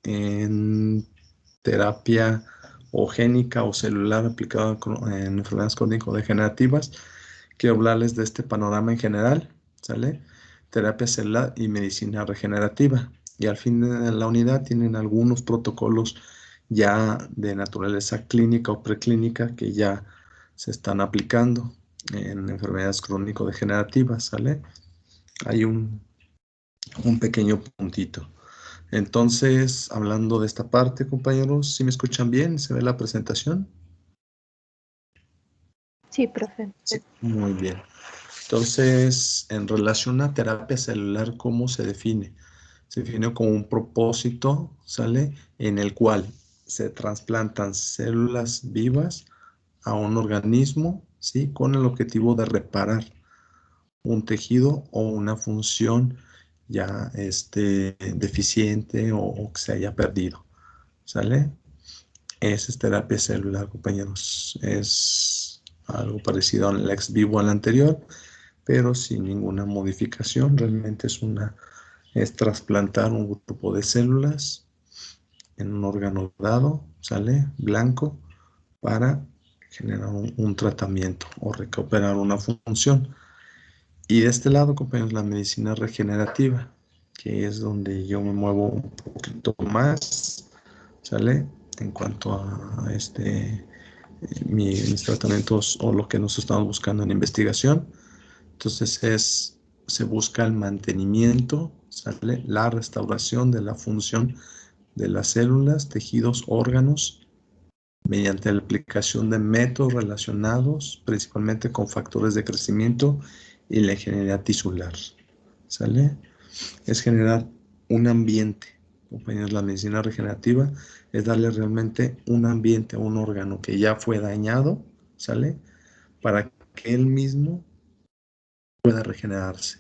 en terapia génica o celular aplicada en enfermedades crónico-degenerativas. Quiero hablarles de este panorama en general, ¿sale? Terapia celular y medicina regenerativa. Y al fin de la unidad tienen algunos protocolos ya de naturaleza clínica o preclínica que ya se están aplicando en enfermedades crónico-degenerativas, ¿sale? Hay un pequeño puntito. Entonces, hablando de esta parte, compañeros, ¿sí me escuchan bien? ¿Se ve la presentación? Sí, profe. Sí, muy bien. Entonces, en relación a terapia celular, ¿cómo se define? Se define como un propósito, ¿sale? En el cual se trasplantan células vivas a un organismo, ¿sí? Con el objetivo de reparar un tejido o una función ya deficiente o que se haya perdido, ¿sale? Esa es terapia celular, compañeros. Es algo parecido al ex vivo al anterior, pero sin ninguna modificación. Realmente es trasplantar un grupo de células en un órgano dado, ¿sale? Blanco, para generar un tratamiento o recuperar una función. Y de este lado, compañeros, la medicina regenerativa, que es donde yo me muevo un poquito más, ¿sale? En cuanto a mis tratamientos o lo que nos estamos buscando en investigación. Entonces se busca el mantenimiento, ¿sale? La restauración de la función de las células, tejidos, órganos, mediante la aplicación de métodos relacionados principalmente con factores de crecimiento y la ingeniería tisular, ¿sale? Es generar un ambiente, compañeros, la medicina regenerativa es darle realmente un ambiente a un órgano que ya fue dañado, ¿sale? Para que él mismo pueda regenerarse,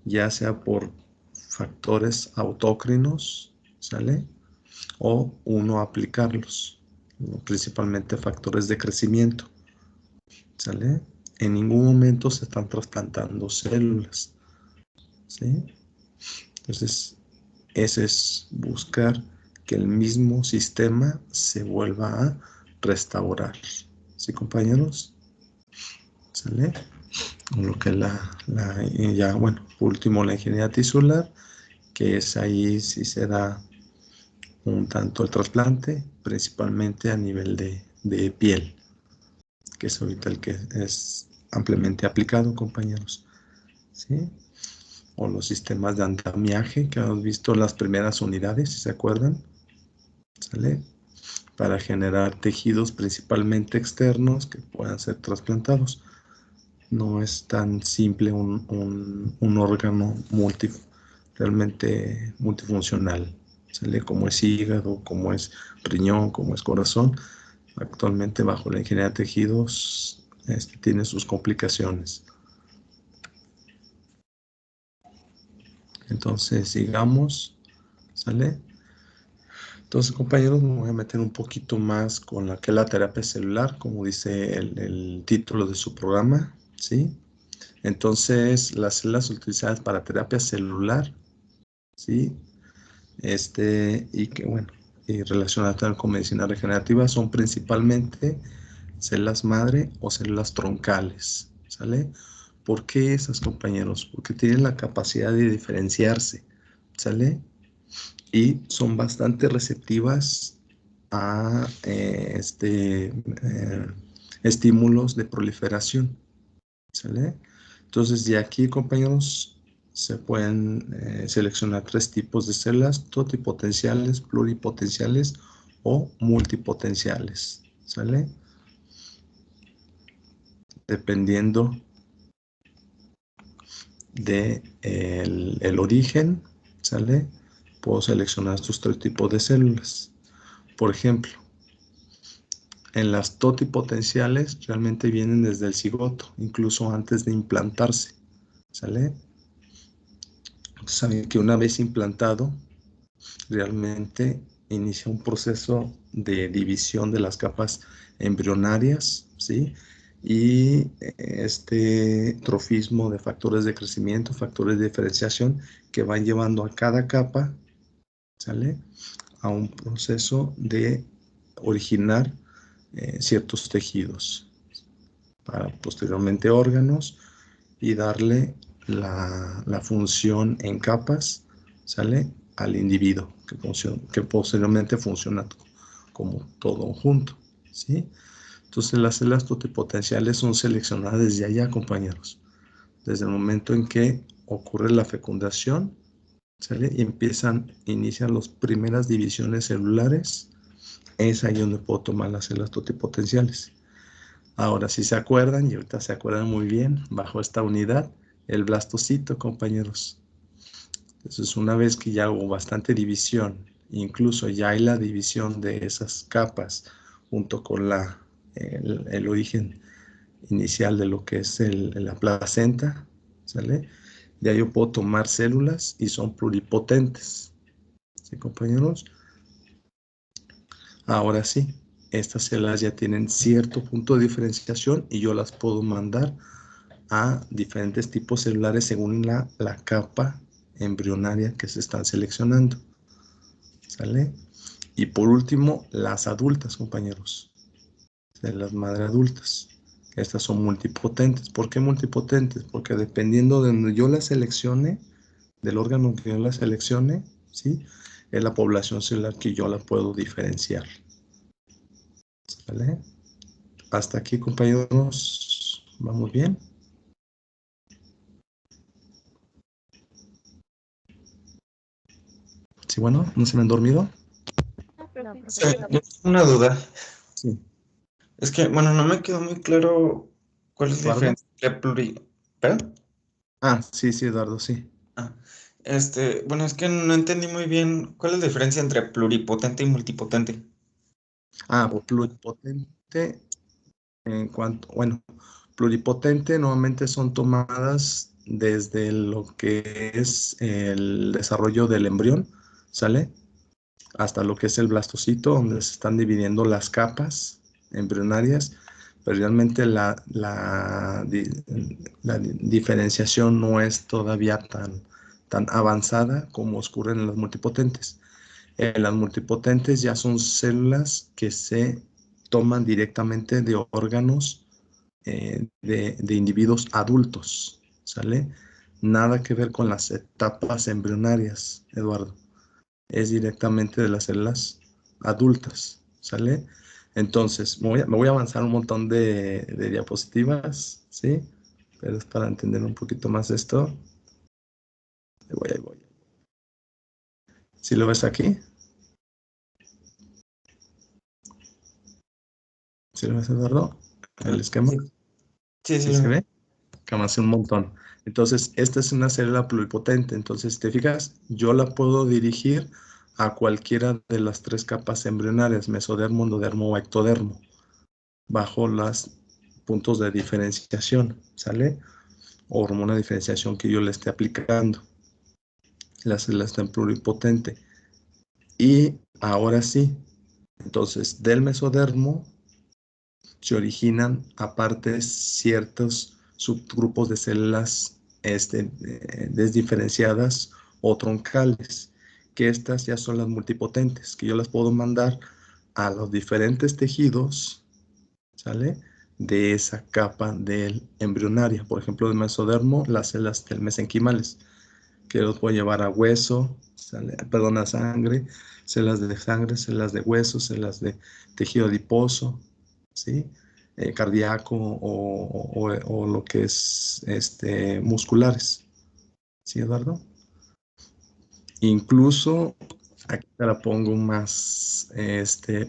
ya sea por factores autócrinos, ¿sale? O uno aplicarlos, principalmente factores de crecimiento, ¿sale? En ningún momento se están trasplantando células, ¿sí? Entonces, ese es buscar que el mismo sistema se vuelva a restaurar, ¿sí, compañeros? ¿Sale? Lo que ya, bueno, por último, la ingeniería tisular, que es ahí si se da un tanto el trasplante, principalmente a nivel de piel, que es ahorita el que es ampliamente aplicado, compañeros, ¿sí? O los sistemas de andamiaje, que hemos visto las primeras unidades, si se acuerdan, ¿sale? Para generar tejidos principalmente externos que puedan ser trasplantados. No es tan simple un órgano realmente multifuncional, ¿sale? Como es hígado, como es riñón, como es corazón. Actualmente bajo la ingeniería de tejidos tiene sus complicaciones. Entonces sigamos, ¿sale? Entonces, compañeros, me voy a meter un poquito más con la que es la terapia celular, como dice el título de su programa, ¿sí? Entonces, las células utilizadas para terapia celular, ¿sí? Y que, bueno, y relacionadas también con medicina regenerativa son principalmente células madre o células troncales, ¿sale? ¿Por qué esas, compañeros? Porque tienen la capacidad de diferenciarse, ¿sale? Y son bastante receptivas a estímulos de proliferación, ¿sale? Entonces, de aquí, compañeros, se pueden seleccionar 3 tipos de células: totipotenciales, pluripotenciales o multipotenciales, ¿sale? Dependiendo de el origen, ¿sale? Puedo seleccionar estos 3 tipos de células. Por ejemplo, en las totipotenciales realmente vienen desde el cigoto, incluso antes de implantarse, ¿sale? Saben que una vez implantado, realmente inicia un proceso de división de las capas embrionarias, ¿sí? Y este trofismo de factores de crecimiento, factores de diferenciación que van llevando a cada capa, ¿sale? A un proceso de originar ciertos tejidos para posteriormente órganos y darle la función en capas, ¿sale? Al individuo, que posteriormente funciona como todo junto, ¿sí? Entonces las células totipotenciales son seleccionadas desde allá, compañeros, desde el momento en que ocurre la fecundación, ¿sale? Y inician las primeras divisiones celulares. Es ahí donde puedo tomar las células totipotenciales. Ahora, si se acuerdan, y ahorita se acuerdan muy bien, bajo esta unidad, el blastocito, compañeros. Entonces, una vez que ya hubo bastante división, incluso ya hay la división de esas capas, junto con el origen inicial de lo que es la placenta, ¿sale? Ya yo puedo tomar células y son pluripotentes, ¿sí, compañeros? Ahora sí, estas células ya tienen cierto punto de diferenciación y yo las puedo mandar a diferentes tipos celulares según la capa embrionaria que se están seleccionando, ¿sale? Y por último, las adultas, compañeros, de las madres adultas. Estas son multipotentes. ¿Por qué multipotentes? Porque dependiendo de donde yo las seleccione, del órgano que yo las seleccione, ¿sí? Es la población celular que yo la puedo diferenciar. ¿Sale? Hasta aquí, compañeros, ¿vamos bien? Sí, bueno, ¿no se me han dormido? Sí, yo tengo una duda. Sí. Es que, bueno, no me quedó muy claro cuál es la ¿Eduardo? diferencia entre ¿Perdón? Ah, sí, sí, Eduardo, sí. Ah, bueno, es que no entendí muy bien cuál es la diferencia entre pluripotente y multipotente. Ah, pues pluripotente en cuanto, bueno, pluripotente normalmente son tomadas desde lo que es el desarrollo del embrión, ¿sale? Hasta lo que es el blastocito, donde se están dividiendo las capas embrionarias, pero realmente la diferenciación no es todavía tan avanzada como ocurre en las multipotentes. En las multipotentes ya son células que se toman directamente de órganos de individuos adultos, ¿sale? Nada que ver con las etapas embrionarias, Eduardo. Es directamente de las células adultas, ¿sale? Entonces, me voy a avanzar un montón de diapositivas, ¿sí? Pero es para entender un poquito más esto. Ahí voy. ¿Sí lo ves aquí? ¿Sí lo ves, Eduardo? El esquema. Sí, sí, ¿Sí sí. se ve? Que me hace un montón. Entonces, esta es una célula pluripotente. Entonces, si te fijas, yo la puedo dirigir a cualquiera de las tres capas embrionarias, mesodermo, endodermo o ectodermo, bajo los puntos de diferenciación, ¿sale? O hormona de diferenciación que yo le esté aplicando. La célula está en pluripotente. Y ahora sí, entonces, del mesodermo se originan aparte ciertos subgrupos de células desdiferenciadas o troncales, que estas ya son las multipotentes, que yo las puedo mandar a los diferentes tejidos, ¿sale? De esa capa del embrionaria. Por ejemplo, del mesodermo, las células del mesenquimales, que los puedo llevar a hueso, ¿sale? Perdón, a sangre, células de hueso, células de tejido adiposo, ¿sí? Cardíaco o lo que es musculares. ¿Sí, Eduardo? Incluso, aquí te la pongo más,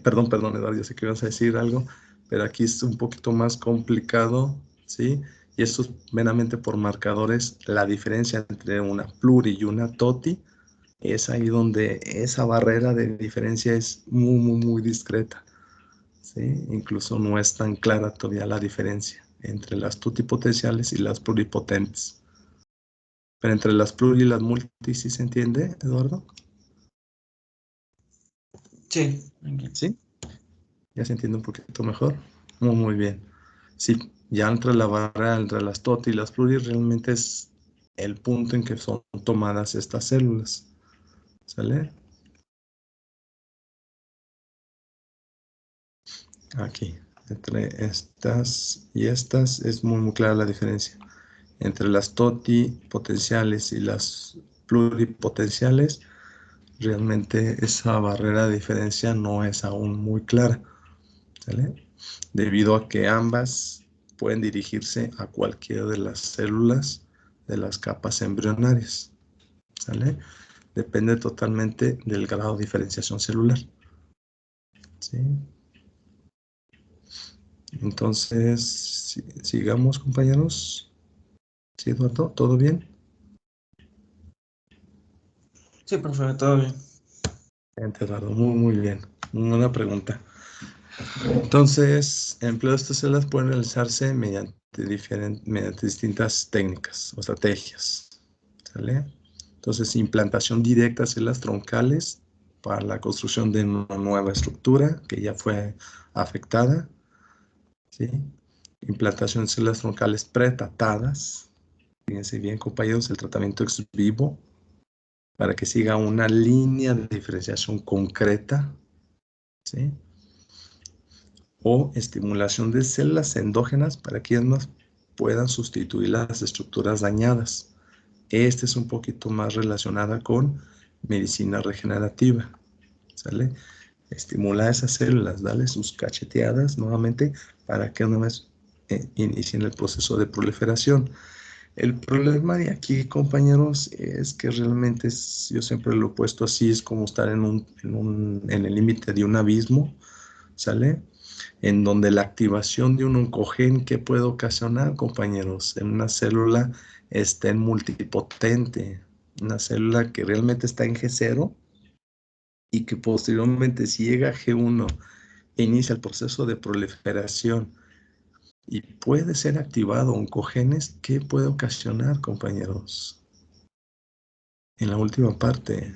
perdón, Eduardo, yo sé que ibas a decir algo, pero aquí es un poquito más complicado, ¿sí? Y esto es meramente por marcadores. La diferencia entre una pluri y una toti es ahí donde esa barrera de diferencia es muy discreta, ¿sí? Incluso no es tan clara todavía la diferencia entre las totipotenciales y las pluripotentes. Pero entre las pluri y las multi, ¿sí se entiende, Eduardo? Sí. ¿Sí? ¿Ya se entiende un poquito mejor? Muy bien. Sí, ya entre la barrera, entre las TOT y las pluri, realmente es el punto en que son tomadas estas células. ¿Sale? Aquí, entre estas y estas es muy, muy clara la diferencia. Entre las totipotenciales y las pluripotenciales, realmente esa barrera de diferencia no es aún muy clara, ¿sale? Debido a que ambas pueden dirigirse a cualquiera de las células de las capas embrionarias, ¿sale? Depende totalmente del grado de diferenciación celular, ¿sí? Entonces, sigamos, compañeros. ¿Sí, Eduardo? ¿Todo bien? Sí, profe, todo bien. Eduardo, muy, muy bien. Muy buena pregunta. Entonces, el empleo de estas células puede realizarse mediante distintas técnicas o estrategias, ¿sale? Entonces, implantación directa de células troncales para la construcción de una nueva estructura que ya fue afectada, ¿sí? Implantación de células troncales pretratadas. Fíjense bien, compañeros, el tratamiento ex vivo para que siga una línea de diferenciación concreta, ¿sí? O estimulación de células endógenas para que ellas puedan sustituir las estructuras dañadas. Este es un poquito más relacionada con medicina regenerativa, ¿sale? Estimular esas células, darle sus cacheteadas nuevamente para que una vez inicien el proceso de proliferación. El problema de aquí, compañeros, es que realmente yo siempre lo he puesto así, es como estar en el límite de un abismo, ¿sale? En donde la activación de un oncogen que puede ocasionar, compañeros, en una célula está en multipotente, una célula que realmente está en G0 y que posteriormente si llega a G1 e inicia el proceso de proliferación y puede ser activado oncogenes, ¿qué puede ocasionar, compañeros? En la última parte,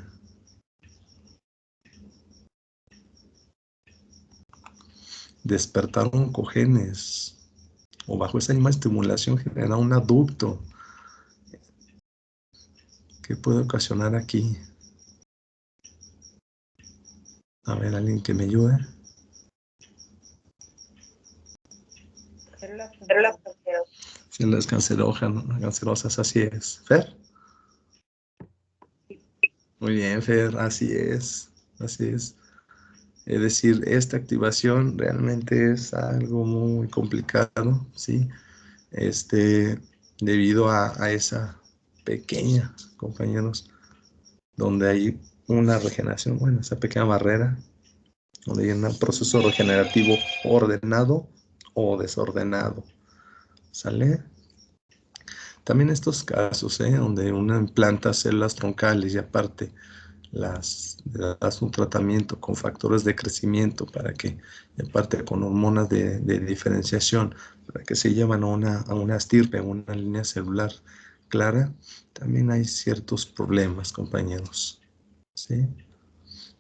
despertar oncogenes o bajo esa misma estimulación generar un aducto. ¿Qué puede ocasionar aquí? A ver, alguien que me ayude. Células cancerosas, así es. ¿Fer? Muy bien, Fer, así es. Así es. Es decir, esta activación realmente es algo muy complicado, ¿sí? Debido a esa pequeña, compañeros, donde hay una regeneración, bueno, esa pequeña barrera, donde hay un proceso regenerativo ordenado o desordenado, ¿sale? También estos casos, donde uno implanta células troncales y aparte le das un tratamiento con factores de crecimiento para que, y aparte con hormonas de diferenciación, para que se llevan a una estirpe, a una línea celular clara, también hay ciertos problemas, compañeros, ¿sí?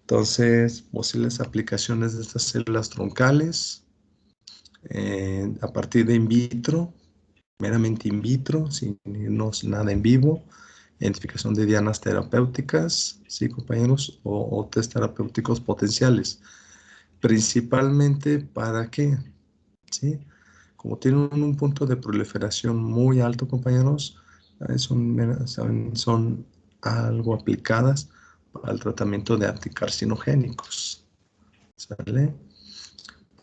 Entonces, posibles aplicaciones de estas células troncales a partir de in vitro, meramente in vitro, sin irnos nada en vivo, identificación de dianas terapéuticas, ¿sí, compañeros? O test terapéuticos potenciales. Principalmente, ¿para qué? ¿Sí? Como tienen un punto de proliferación muy alto, compañeros, son algo aplicadas para el tratamiento de anticarcinogénicos, ¿sale?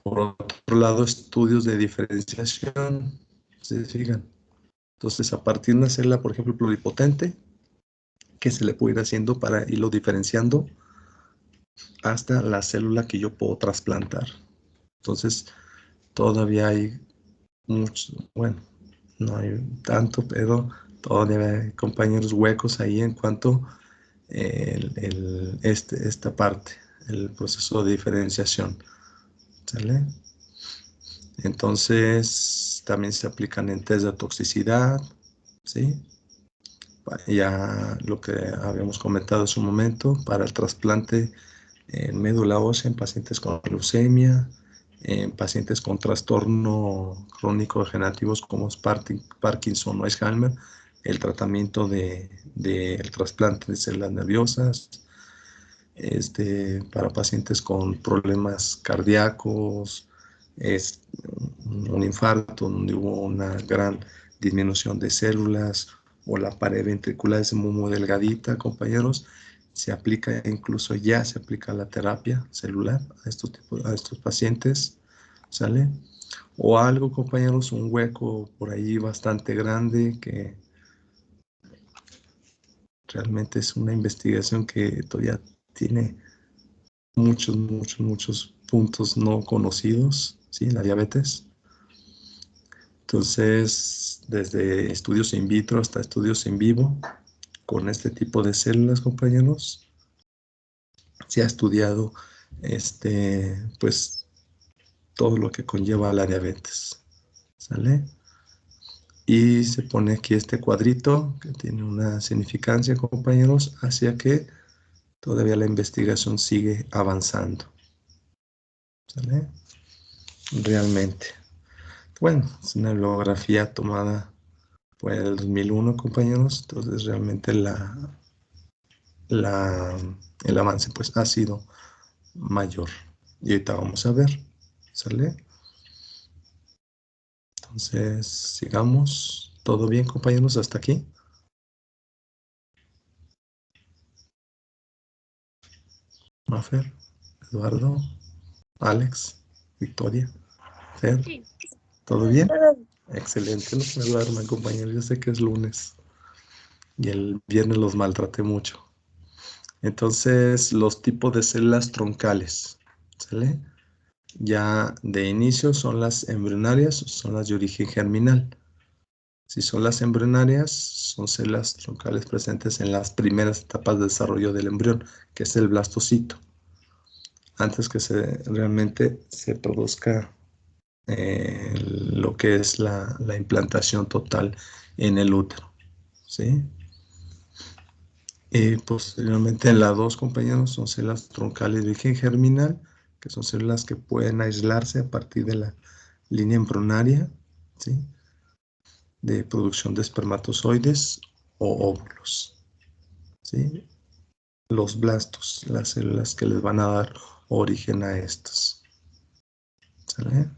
Por otro lado, estudios de diferenciación, ¿se fijan? Entonces, a partir de una célula, por ejemplo, pluripotente, ¿qué se le puede ir haciendo para irlo diferenciando hasta la célula que yo puedo trasplantar? Entonces, todavía hay mucho, bueno, no hay tanto, pero todavía hay compañeros huecos ahí en cuanto esta parte, el proceso de diferenciación, ¿sale? Entonces, también se aplican en test de toxicidad, ¿sí? Ya lo que habíamos comentado en su momento, para el trasplante en médula ósea en pacientes con leucemia, en pacientes con trastorno crónico degenerativos como es Parkinson o Alzheimer, el tratamiento del trasplante de células nerviosas, para pacientes con problemas cardíacos, es un infarto, donde hubo una gran disminución de células, o la pared ventricular es muy, muy delgadita, compañeros, se aplica, incluso ya se aplica la terapia celular a estos pacientes, ¿sale? O algo, compañeros, un hueco por ahí bastante grande, que realmente es una investigación que todavía tiene muchos puntos no conocidos, ¿sí? La diabetes. Entonces, desde estudios in vitro hasta estudios en vivo, con este tipo de células, compañeros, se ha estudiado pues todo lo que conlleva la diabetes, ¿sale? Y se pone aquí este cuadrito que tiene una significancia, compañeros, hacia que todavía la investigación sigue avanzando, ¿sale? Realmente. Bueno, es una bibliografía tomada por el 2001, compañeros, entonces realmente el avance pues ha sido mayor. Y ahorita vamos a ver, ¿sale? Entonces, sigamos. ¿Todo bien, compañeros, hasta aquí? Mafer, Eduardo, Alex, Victoria, Fer, Sí. ¿todo bien? Excelente, no se me duerman, compañeros. Yo sé que es lunes y el viernes los maltraté mucho. Entonces, los tipos de células troncales, ¿sale? Ya de inicio son las embrionarias, son las de origen germinal. Si son las embrionarias, son células troncales presentes en las primeras etapas de desarrollo del embrión, que es el blastocito, antes que realmente se produzca lo que es la implantación total en el útero, ¿sí? Y posteriormente en la 2, compañeros, son células troncales de origen germinal, que son células que pueden aislarse a partir de la línea embrionaria, ¿sí? De producción de espermatozoides o óvulos, ¿sí? Los blastos, las células que les van a dar origen a estos, ¿sale?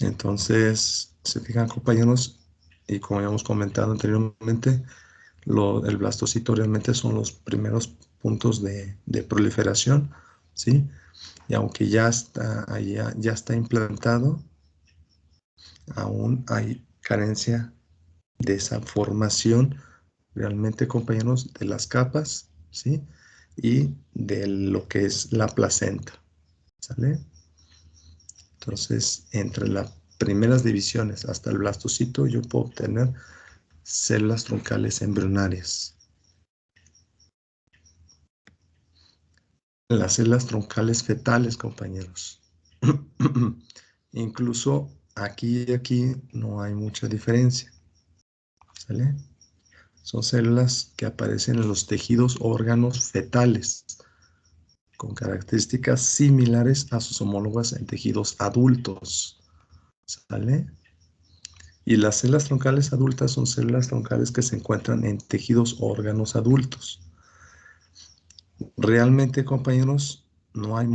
Entonces, se fijan, compañeros, y como ya hemos comentado anteriormente, el blastocito realmente son los primeros puntos de proliferación, ¿sí? Y aunque ya está implantado, aún hay carencia de esa formación realmente, compañeros, de las capas, ¿sí? Y de lo que es la placenta, ¿sale? Entonces, entre las primeras divisiones hasta el blastocito, yo puedo obtener células troncales embrionarias. Las células troncales fetales, compañeros. Incluso aquí y aquí no hay mucha diferencia, ¿sale? Son células que aparecen en los tejidos órganos fetales, con características similares a sus homólogas en tejidos adultos, ¿sale? Y las células troncales adultas son células troncales que se encuentran en tejidos órganos adultos. Realmente, compañeros, no hay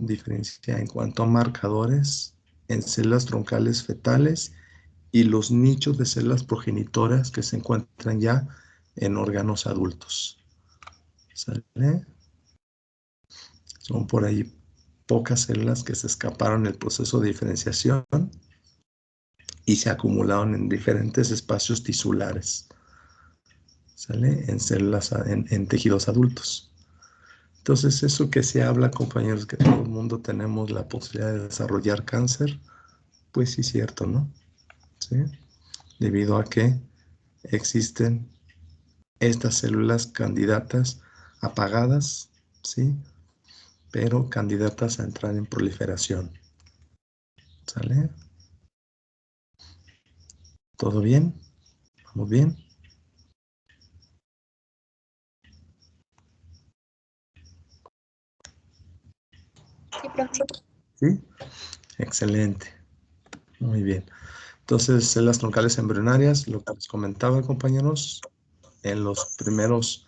diferencia en cuanto a marcadores en células troncales fetales y los nichos de células progenitoras que se encuentran ya en órganos adultos, ¿sale? Son por ahí pocas células que se escaparon del proceso de diferenciación y se acumularon en diferentes espacios tisulares, ¿sale? En células, en tejidos adultos. Entonces, eso que se habla, compañeros, que todo el mundo tenemos la posibilidad de desarrollar cáncer, pues sí es cierto, ¿no? ¿Sí? Debido a que existen estas células candidatas apagadas, ¿sí? Pero candidatas a entrar en proliferación, ¿sale? ¿Todo bien? ¿Vamos bien? Sí, profe. ¿Sí? Excelente. Muy bien. Entonces, células troncales embrionarias, lo que les comentaba, compañeros, en los primeros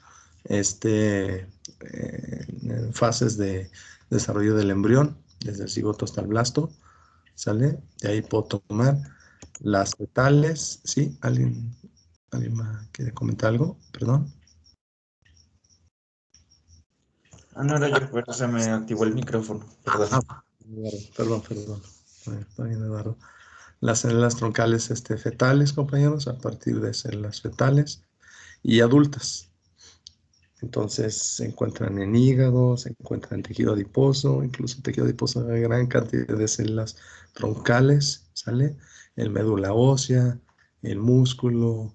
fases de desarrollo del embrión, desde el cigoto hasta el blasto, ¿sale? De ahí puedo tomar las fetales, ¿sí? ¿Alguien más quiere comentar algo? Perdón. Ah, no era yo, pero se me activó el micrófono. Perdón. Perdón. Está bien, Eduardo. Las células troncales fetales, compañeros, a partir de células fetales y adultas. Entonces se encuentran en hígado, se encuentran en tejido adiposo, incluso tejido adiposo hay gran cantidad de células troncales, ¿sale? En médula ósea, el músculo,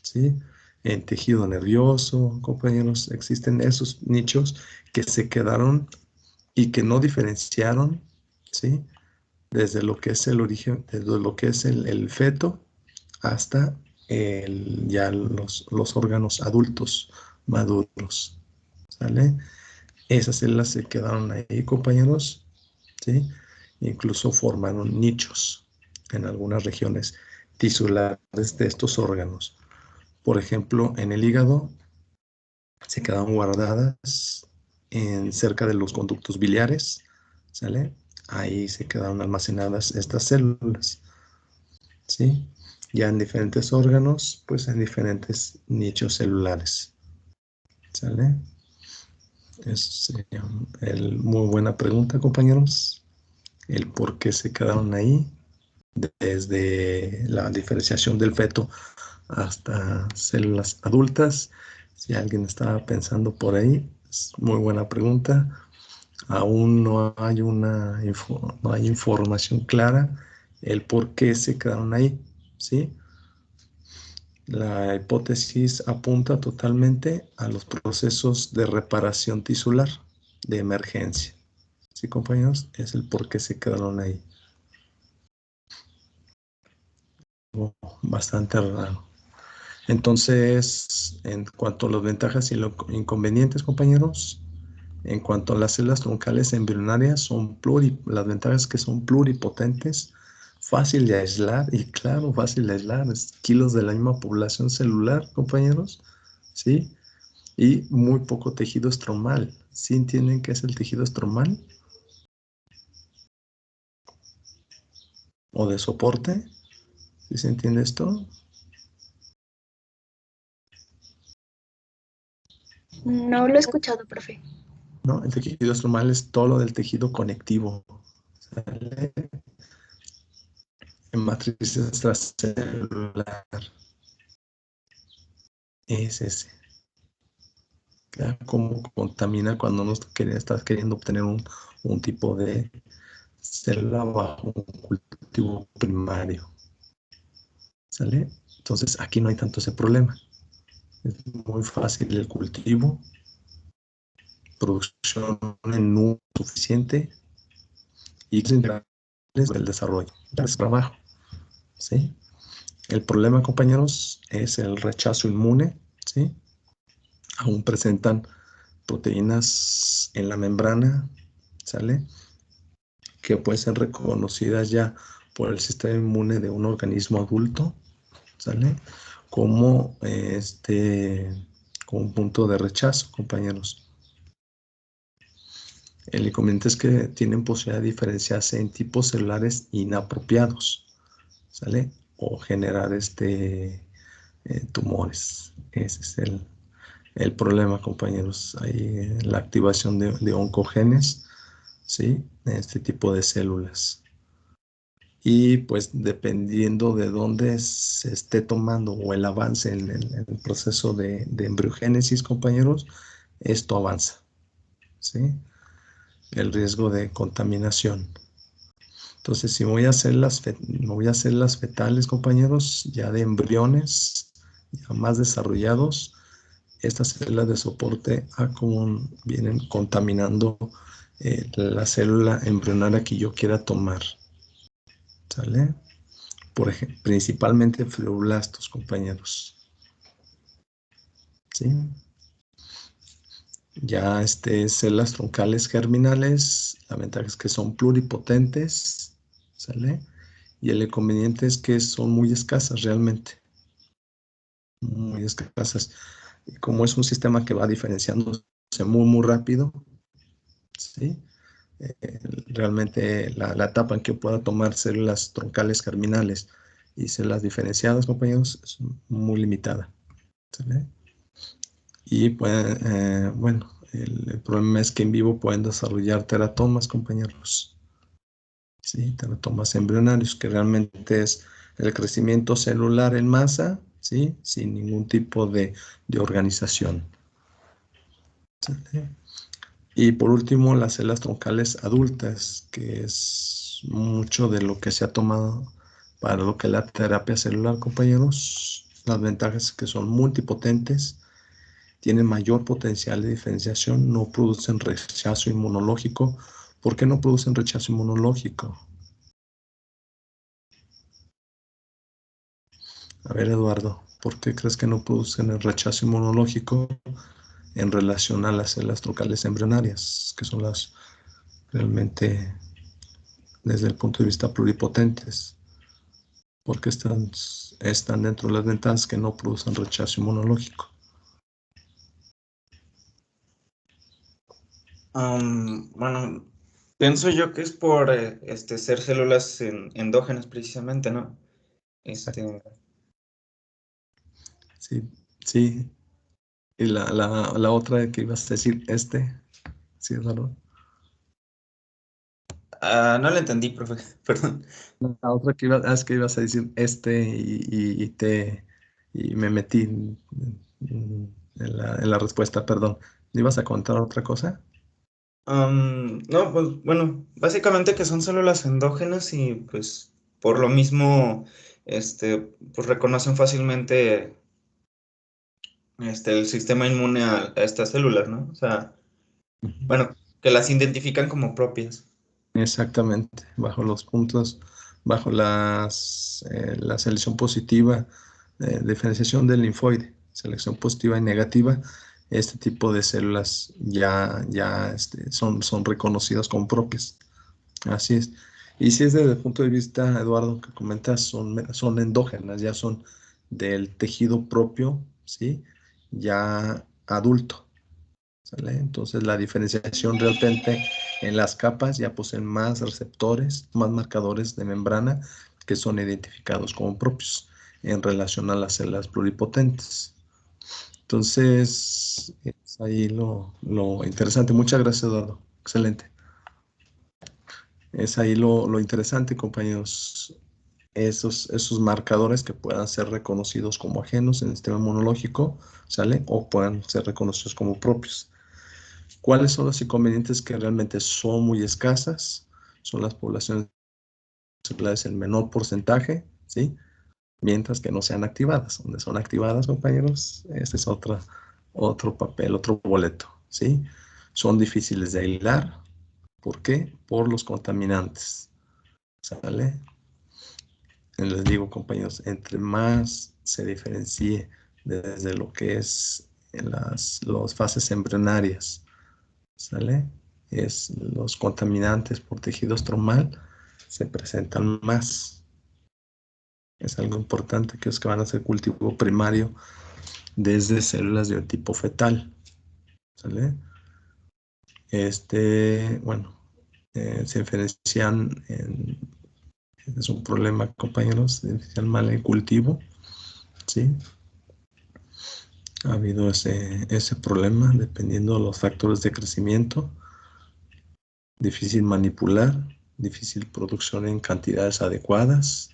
¿sí? En tejido nervioso, compañeros, existen esos nichos que se quedaron y que no diferenciaron, ¿sí? Desde lo que es el origen, desde lo que es el feto hasta ya los órganos adultos maduros, ¿sale? Esas células se quedaron ahí, compañeros, ¿sí? Incluso formaron nichos en algunas regiones tisulares de estos órganos. Por ejemplo, en el hígado se quedaron guardadas cerca de los conductos biliares, ¿sale? Ahí se quedaron almacenadas estas células, ¿sí? Ya en diferentes órganos, pues en diferentes nichos celulares, ¿sale? Esa sería muy buena pregunta, compañeros. El por qué se quedaron ahí, desde la diferenciación del feto hasta células adultas. Si alguien estaba pensando por ahí, es muy buena pregunta. Aún no hay no hay información clara el por qué se quedaron ahí, ¿sí? La hipótesis apunta totalmente a los procesos de reparación tisular de emergencia. ¿Sí, compañeros? Es el por qué se quedaron ahí. Bastante raro. Entonces, en cuanto a las ventajas y los inconvenientes, compañeros, en cuanto a las células troncales embrionarias, las ventajas que son pluripotentes, fácil de aislar, y claro, fácil de aislar, es kilos de la misma población celular, compañeros, ¿sí? Y muy poco tejido estromal. ¿Sí entienden qué es el tejido estromal? ¿O de soporte? ¿Sí se entiende esto? No lo he escuchado, profe. ¿No? El tejido estromal es todo lo del tejido conectivo. ¿Sale? En matriz extracelular. Es ese. Cómo contamina cuando uno está queriendo obtener un tipo de célula bajo un cultivo primario. ¿Sale? Entonces aquí no hay tanto ese problema. Es muy fácil el cultivo, producción en número suficiente y el desarrollo. Es trabajo. ¿Sí? El problema, compañeros, es el rechazo inmune. ¿Sí? Aún presentan proteínas en la membrana, ¿sale? Que pueden ser reconocidas ya por el sistema inmune de un organismo adulto, ¿sale? Como como un punto de rechazo, compañeros. El inconveniente es que tienen posibilidad de diferenciarse en tipos celulares inapropiados, ¿sale? O generar tumores. Ese es el problema, compañeros. Hay la activación de oncogenes, ¿sí? Este tipo de células. Y pues dependiendo de dónde se esté tomando o el avance en el proceso de embriogénesis, compañeros, esto avanza, ¿sí? El riesgo de contaminación. Entonces, si voy a hacer las fetales, compañeros, ya de embriones, ya más desarrollados, estas células de soporte vienen contaminando la célula embrionaria que yo quiera tomar, ¿sale? Por ejemplo, principalmente fibroblastos, compañeros, ¿sí? Ya células troncales germinales, la ventaja es que son pluripotentes, ¿sale? Y el inconveniente es que son muy escasas realmente, muy escasas. Y como es un sistema que va diferenciándose muy rápido, ¿sí? realmente la etapa en que pueda tomar células troncales germinales y células diferenciadas, compañeros, es muy limitada. ¿Sale? Y bueno, el problema es que en vivo pueden desarrollar teratomas, compañeros. ¿Sí? Teratomas embrionarios, que realmente es el crecimiento celular en masa, ¿sí? Sin ningún tipo de organización. ¿Sale? Y por último, las células troncales adultas, que es mucho de lo que se ha tomado para lo que es la terapia celular, compañeros. Las ventajas es que son multipotentes, tienen mayor potencial de diferenciación, no producen rechazo inmunológico. ¿Por qué no producen rechazo inmunológico? A ver, Eduardo, ¿por qué crees que no producen el rechazo inmunológico en relación a las células troncales embrionarias, que son las realmente, desde el punto de vista pluripotentes? Porque están dentro de las ventajas que no producen rechazo inmunológico. Bueno, pienso yo que es por ser células endógenas precisamente, ¿no? Sí, sí. Y la otra que ibas a decir, sí, Eduardo. No le entendí, profe, perdón. La otra es que ibas a decir y me metí en la respuesta, perdón. ¿Ibas a contar otra cosa? No, pues bueno, básicamente que son células endógenas y pues por lo mismo, pues reconocen fácilmente el sistema inmune a estas células, ¿no? O sea, bueno, que las identifican como propias. Exactamente, bajo los puntos, bajo la selección positiva, diferenciación del linfoide, selección positiva y negativa, este tipo de células ya son reconocidas como propias. Así es. Y si es desde el punto de vista, Eduardo, que comentas, son endógenas, ya son del tejido propio, ¿sí? Ya adulto. ¿Sale? Entonces la diferenciación realmente en las capas ya poseen más receptores, más marcadores de membrana que son identificados como propios en relación a las células pluripotentes. Entonces, es ahí lo interesante. Muchas gracias, Eduardo. Excelente. Es ahí lo interesante, compañeros. Esos marcadores que puedan ser reconocidos como ajenos en el sistema inmunológico, ¿sale? O puedan ser reconocidos como propios. ¿Cuáles son los inconvenientes? Que realmente son muy escasas? Son las poblaciones celulares en menor porcentaje, ¿sí? Mientras que no sean activadas. Donde son activadas, compañeros, este es otro papel, otro boleto, ¿sí? Son difíciles de aislar. ¿Por qué? Por los contaminantes, ¿sale? Les digo, compañeros, entre más se diferencie desde lo que es en las fases embrionarias, ¿sale? Los contaminantes por tejido estromal se presentan más. Es algo importante que es que van a ser cultivo primario desde células de tipo fetal, ¿sale? Bueno, se diferencian es un problema, compañeros, se diferencian mal en cultivo, ¿sí? Ha habido ese problema dependiendo de los factores de crecimiento. Difícil manipular, difícil producción en cantidades adecuadas.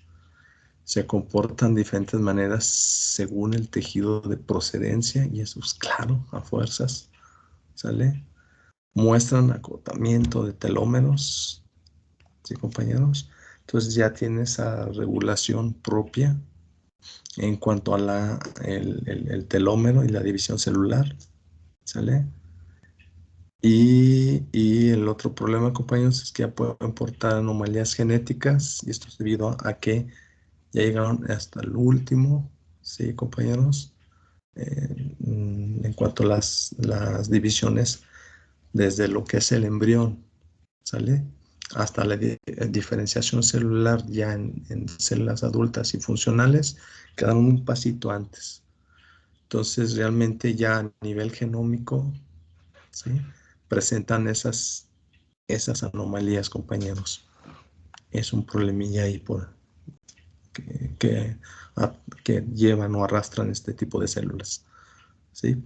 Se comportan de diferentes maneras según el tejido de procedencia, y eso es claro, a fuerzas, ¿sale? Muestran acotamiento de telómeros, ¿sí, compañeros? Entonces ya tiene esa regulación propia en cuanto a el telómero y la división celular, ¿sale? Y el otro problema, compañeros, es que ya pueden portar anomalías genéticas, y esto es debido a que ya llegaron hasta el último, ¿sí, compañeros? En cuanto a las divisiones desde lo que es el embrión, ¿sale? Hasta la diferenciación celular ya en células adultas y funcionales, quedaron un pasito antes. Entonces, realmente ya a nivel genómico, ¿sí? Presentan esas esas anomalías, compañeros. Es un problemilla ahí que, que llevan o arrastran este tipo de células, ¿sí?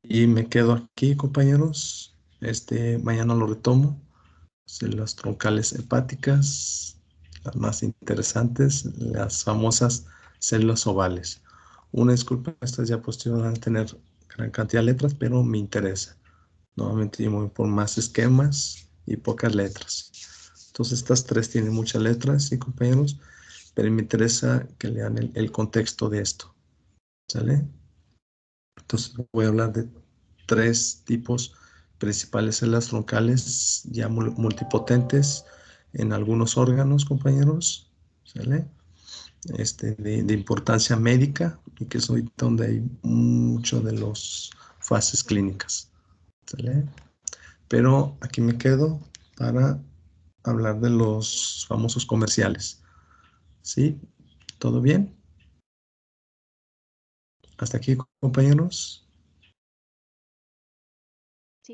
Y me quedo aquí, compañeros. Mañana lo retomo. Células troncales hepáticas, las más interesantes, las famosas células ovales. Una disculpa, estas diapositivas van a tener gran cantidad de letras, pero me interesa. Nuevamente yo me voy por más esquemas y pocas letras. Entonces estas tres tienen muchas letras, sí, compañeros, pero me interesa que lean el contexto de esto, ¿sale? Entonces voy a hablar de tres tipos principales células troncales ya multipotentes en algunos órganos, compañeros, ¿sale? De importancia médica y que es ahorita donde hay mucho de las fases clínicas, ¿sale? Pero aquí me quedo para hablar de los famosos comerciales, ¿sí? ¿Todo bien? Hasta aquí, compañeros.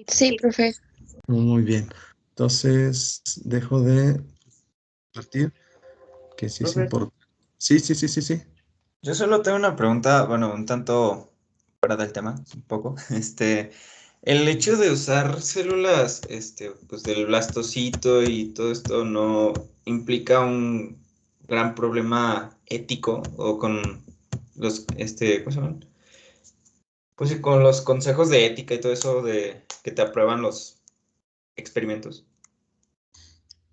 Sí, profe. Muy bien. Entonces, dejo de partir, que sí es Profe, importante. Sí, sí, sí, sí, sí. yo solo tengo una pregunta, bueno, un tanto fuera del tema, un poco. El hecho de usar células, pues del blastocito y todo esto no implica un gran problema ético o con los, ¿cómo se llaman? Pues sí, con los consejos de ética y todo eso de que te aprueban los experimentos.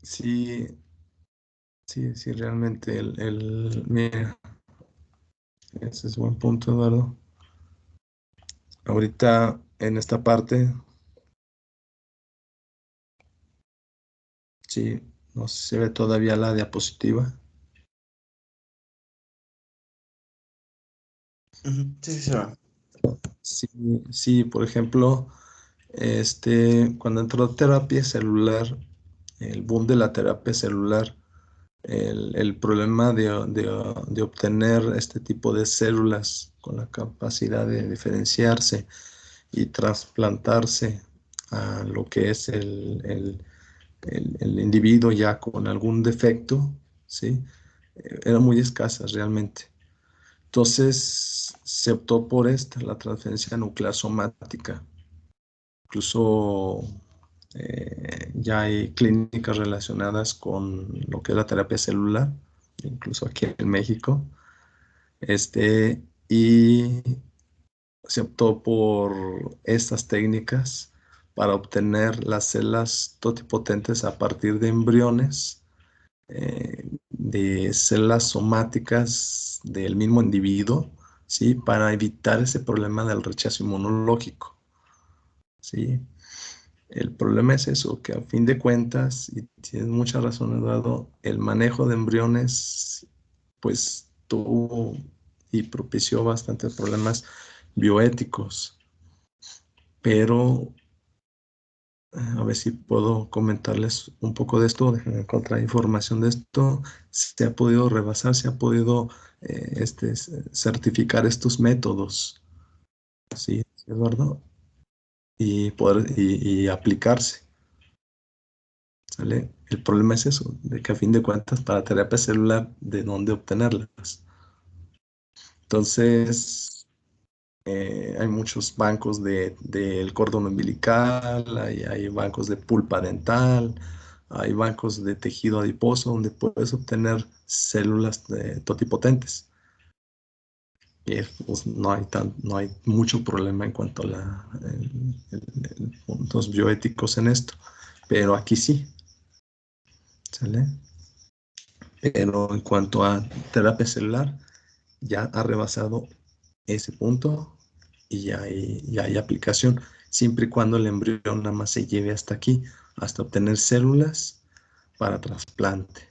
Sí, sí, sí, realmente mira, ese es buen punto, Eduardo. Ahorita en esta parte, sí, no sé si se ve todavía la diapositiva. Ujú, sí, sí, se va. Sí, sí, por ejemplo, cuando entró terapia celular, el boom de la terapia celular, el problema de obtener este tipo de células con la capacidad de diferenciarse y trasplantarse a lo que es el individuo ya con algún defecto, ¿sí? Eran muy escasas realmente. Entonces se optó por la transferencia nuclear somática. Incluso ya hay clínicas relacionadas con lo que es la terapia celular, incluso aquí en México. Y se optó por estas técnicas para obtener las células totipotentes a partir de embriones de células somáticas del mismo individuo, ¿sí? Para evitar ese problema del rechazo inmunológico, ¿sí? El problema es eso, que a fin de cuentas, y tienes mucha razón, Eduardo, el manejo de embriones, pues tuvo y propició bastantes problemas bioéticos, pero a ver si puedo comentarles un poco de esto, déjenme encontrar información de esto. Se ha podido rebasar, se ha podido certificar estos métodos, ¿sí, Eduardo? Y poder y aplicarse, ¿sale? El problema es eso, de que a fin de cuentas para terapia celular, ¿de dónde obtenerlas? Entonces, hay muchos bancos del cordón umbilical, hay bancos de pulpa dental, hay bancos de tejido adiposo donde puedes obtener células totipotentes. Y pues, no hay mucho problema en cuanto a puntos bioéticos en esto, pero aquí sí, ¿sale? Pero en cuanto a terapia celular, ya ha rebasado ese punto y ya hay aplicación, siempre y cuando el embrión nada más se lleve hasta aquí, hasta obtener células para trasplante.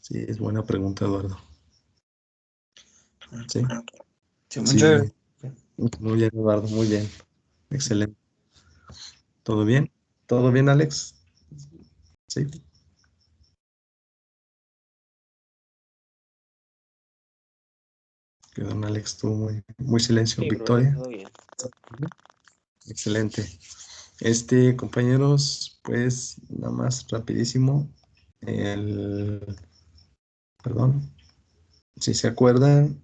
Sí, es buena pregunta, Eduardo. Sí, Sí, muchas sí, muy bien, Eduardo, muy bien. Excelente. ¿Todo bien? ¿Todo bien, Alex? Sí. Que don Alex estuvo muy silencio. Sí, profe, Victoria. todo bien. Excelente. Compañeros, pues nada más rapidísimo. Perdón, si se acuerdan,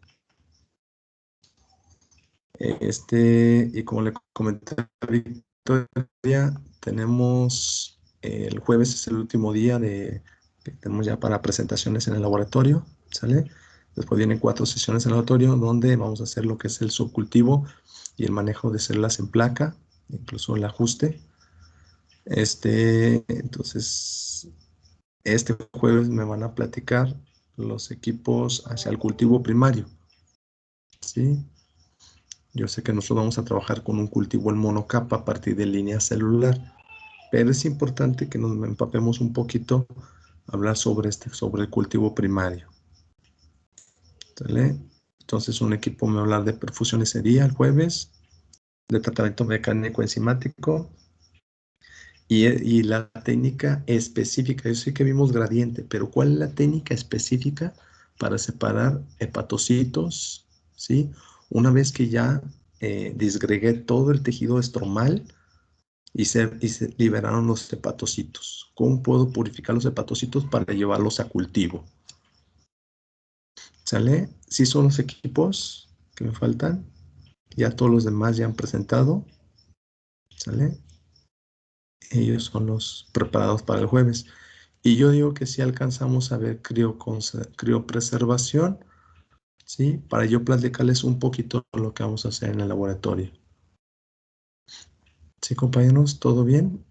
y como le comenté a Victoria, tenemos el jueves es el último día que tenemos ya para presentaciones en el laboratorio, ¿sale? Después vienen 4 sesiones en el laboratorio donde vamos a hacer lo que es el subcultivo y el manejo de células en placa, incluso el ajuste. Entonces, este jueves me van a platicar los equipos hacia el cultivo primario, ¿sí? Yo sé que nosotros vamos a trabajar con un cultivo en monocapa a partir de línea celular, pero es importante que nos empapemos un poquito a hablar sobre el cultivo primario. ¿Sale? Entonces, un equipo me va a hablar de perfusión y sería el jueves, de tratamiento mecánico enzimático y la técnica específica. Yo sé que vimos gradiente, pero ¿cuál es la técnica específica para separar hepatocitos? ¿Sí? Una vez que ya disgregué todo el tejido estromal y se liberaron los hepatocitos. ¿Cómo puedo purificar los hepatocitos para llevarlos a cultivo? ¿Sale? Sí son los equipos que me faltan. Ya todos los demás ya han presentado. ¿Sale? Ellos son los preparados para el jueves. Y yo digo que si alcanzamos a ver criopreservación, ¿sí? Para yo platicarles un poquito lo que vamos a hacer en el laboratorio. ¿Sí, compañeros? ¿Todo bien?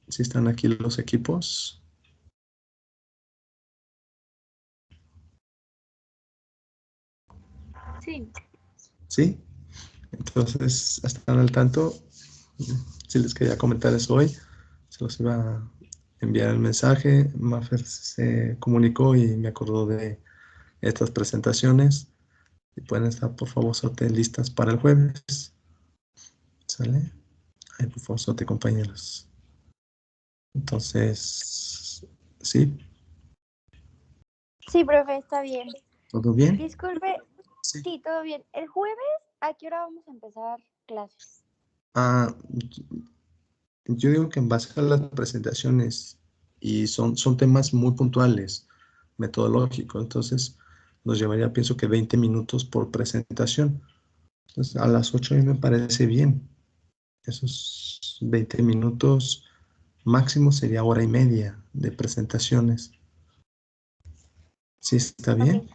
¿Sí están aquí los equipos? Sí. ¿Sí? Entonces, ¿están al tanto? Si les quería comentar eso hoy, se los iba a enviar el mensaje. Mafer se comunicó y me acordó de estas presentaciones. Y pueden estar, por favor, listas para el jueves. ¿Sale? Ay, por favor, compañeros. Entonces, ¿sí? Sí, profe, está bien. ¿Todo bien? Disculpe, Sí. sí, todo bien. ¿El jueves a qué hora vamos a empezar clases? Yo digo que en base a las presentaciones y son temas muy puntuales, metodológicos, entonces nos llevaría, pienso que 20 minutos por presentación. Entonces, a las 8 a mí me parece bien. Esos 20 minutos máximo sería hora y media de presentaciones. ¿Sí está bien? Ok,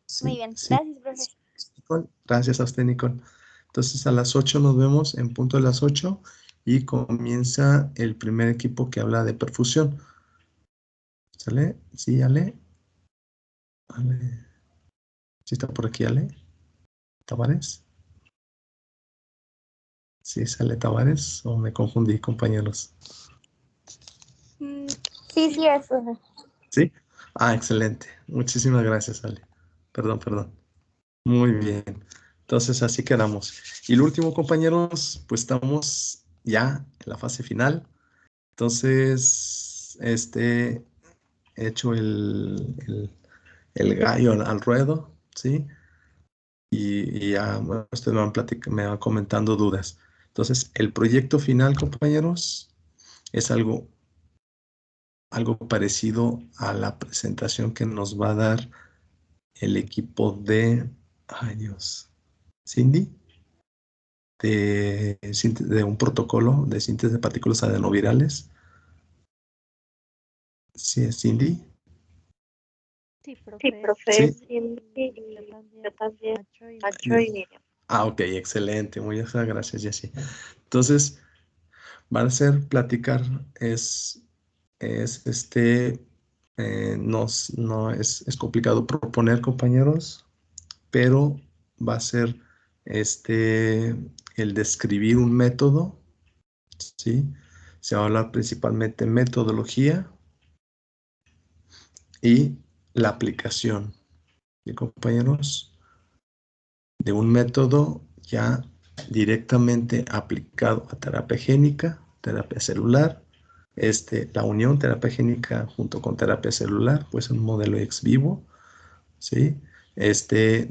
Sí, muy bien. sí. Gracias, profe. Nicole. Gracias a usted, Nicole. Entonces, a las 8 nos vemos en punto de las 8 y comienza el primer equipo que habla de perfusión. ¿Sale? Sí, Ale. Ale. ¿Sí está por aquí, Ale? ¿Tavares? ¿Sí sale Tavares o me confundí, compañeros? Sí, sí, es, profe. ¿Sí? Ah, excelente. Muchísimas gracias, Ale. Perdón. Muy bien. Entonces, así quedamos. Y el último, compañeros, pues estamos ya en la fase final. Entonces, he hecho el gallo al ruedo, ¿sí? Y ya bueno, ustedes me van comentando dudas. Entonces, el proyecto final, compañeros, es algo parecido a la presentación que nos va a dar el equipo ay Dios, Cindy, de un protocolo de síntesis de partículas adenovirales. Sí, es Cindy. Sí, Sí, profe, Sí. profe. yo también, Yo también. 8:30. 8:30. Ah, ok, excelente. Muchas gracias, Jessy. Entonces, van a ser platicar, es no es complicado proponer, compañeros, pero va a ser el describir un método, ¿sí? Se va a hablar principalmente metodología y la aplicación, ¿sí, compañeros? De un método ya directamente aplicado a terapia génica, terapia celular, la unión terapia génica junto con terapia celular, pues un modelo ex vivo, ¿sí?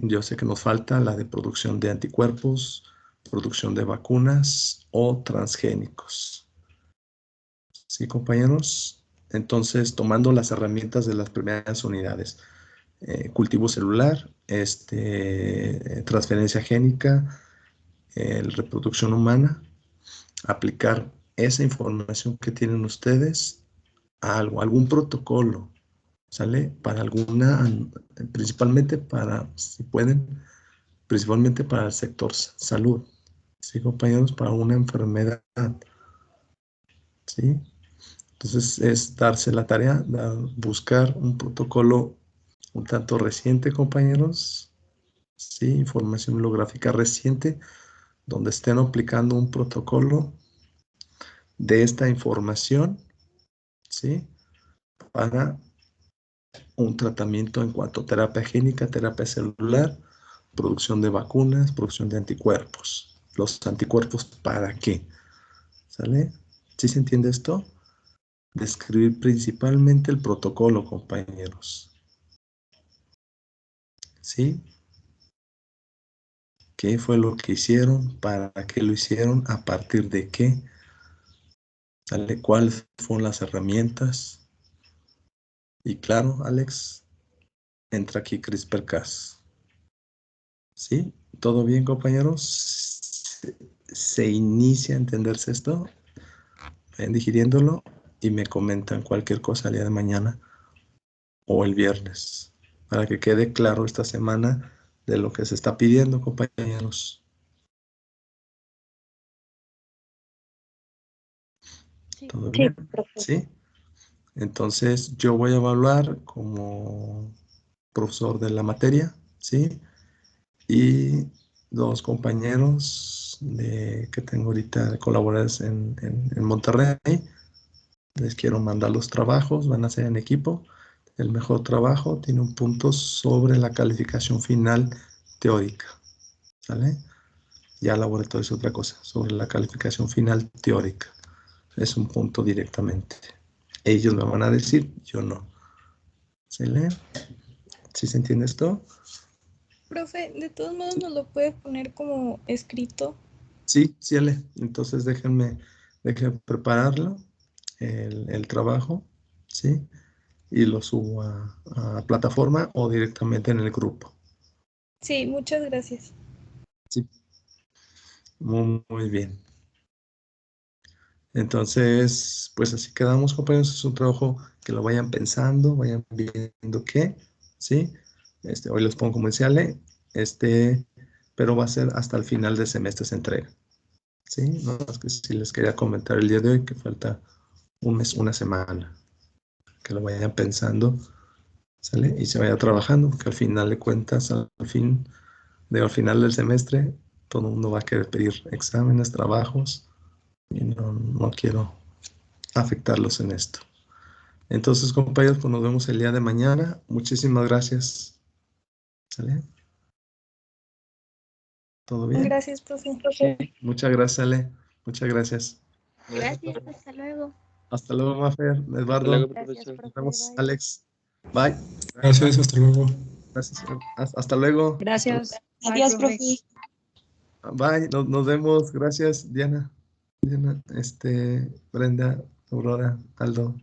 Yo sé que nos falta la de producción de anticuerpos, producción de vacunas o transgénicos, ¿Sí, compañeros? Entonces, tomando las herramientas de las primeras unidades. Cultivo celular, transferencia génica, reproducción humana, aplicar esa información que tienen ustedes a algún protocolo, ¿sale? Para alguna, principalmente para, si pueden, principalmente para el sector salud, ¿sí, compañeros? Para una enfermedad, ¿sí? Entonces es darse la tarea de buscar un protocolo un tanto reciente, compañeros, ¿sí? Información bibliográfica reciente, donde estén aplicando un protocolo de esta información, ¿sí? Para un tratamiento en cuanto a terapia génica, terapia celular, producción de vacunas, producción de anticuerpos. ¿Los anticuerpos para qué? ¿Sale? ¿Sí se entiende esto? Describir principalmente el protocolo, compañeros. ¿Sí? ¿Qué fue lo que hicieron? ¿Para qué lo hicieron? ¿A partir de qué? ¿Sale? ¿Cuáles fueron las herramientas? Y claro, Alex, entra aquí CRISPR-Cas. ¿Sí? ¿Todo bien, compañeros? Se inicia a entenderse esto, vayan digiriéndolo y me comentan cualquier cosa el día de mañana o el viernes, para que quede claro esta semana de lo que se está pidiendo, compañeros. Sí. ¿Todo Sí, bien? profe. ¿Sí? Entonces, yo voy a evaluar como profesor de la materia, ¿sí? Y dos compañeros que tengo ahorita de colaboradores en Monterrey, les quiero mandar los trabajos, van a ser en equipo. El mejor trabajo tiene un punto sobre la calificación final teórica, ¿sale? Ya laboratorio es otra cosa, sobre la calificación final teórica. Es un punto directamente. Ellos me van a decir, yo no. ¿Sale? ¿Sí se entiende esto? Profe, de todos modos nos lo puede poner como escrito. Sí, sí, Ale. Entonces déjenme prepararlo, el trabajo, ¿sí? Y lo subo a plataforma o directamente en el grupo. Sí, muchas gracias. Sí, muy bien. Entonces, pues así quedamos, compañeros. Es un trabajo que lo vayan pensando, vayan viendo qué, ¿sí? Hoy los pongo como decía Ale, pero va a ser hasta el final de semestre se entrega, ¿sí? No, es que sí les quería comentar el día de hoy que falta un mes, una semana, que lo vayan pensando, ¿sale? Y se vaya trabajando, porque al final de cuentas, al final del semestre, todo el mundo va a querer pedir exámenes, trabajos, y no quiero afectarlos en esto. Entonces, compañeros, pues nos vemos el día de mañana. Muchísimas gracias. ¿Sale? ¿Todo bien? Gracias, profe. Muchas gracias, Ale. Muchas gracias. Gracias, hasta luego. Hasta luego, Mafer, Eduardo. Gracias, Nos profe. vemos, Bye. Alex. Bye. Gracias, hasta luego. Gracias. Hasta luego. Gracias. Adiós, profe. Bye. Nos vemos. Gracias, Diana. Brenda, Aurora, Aldo.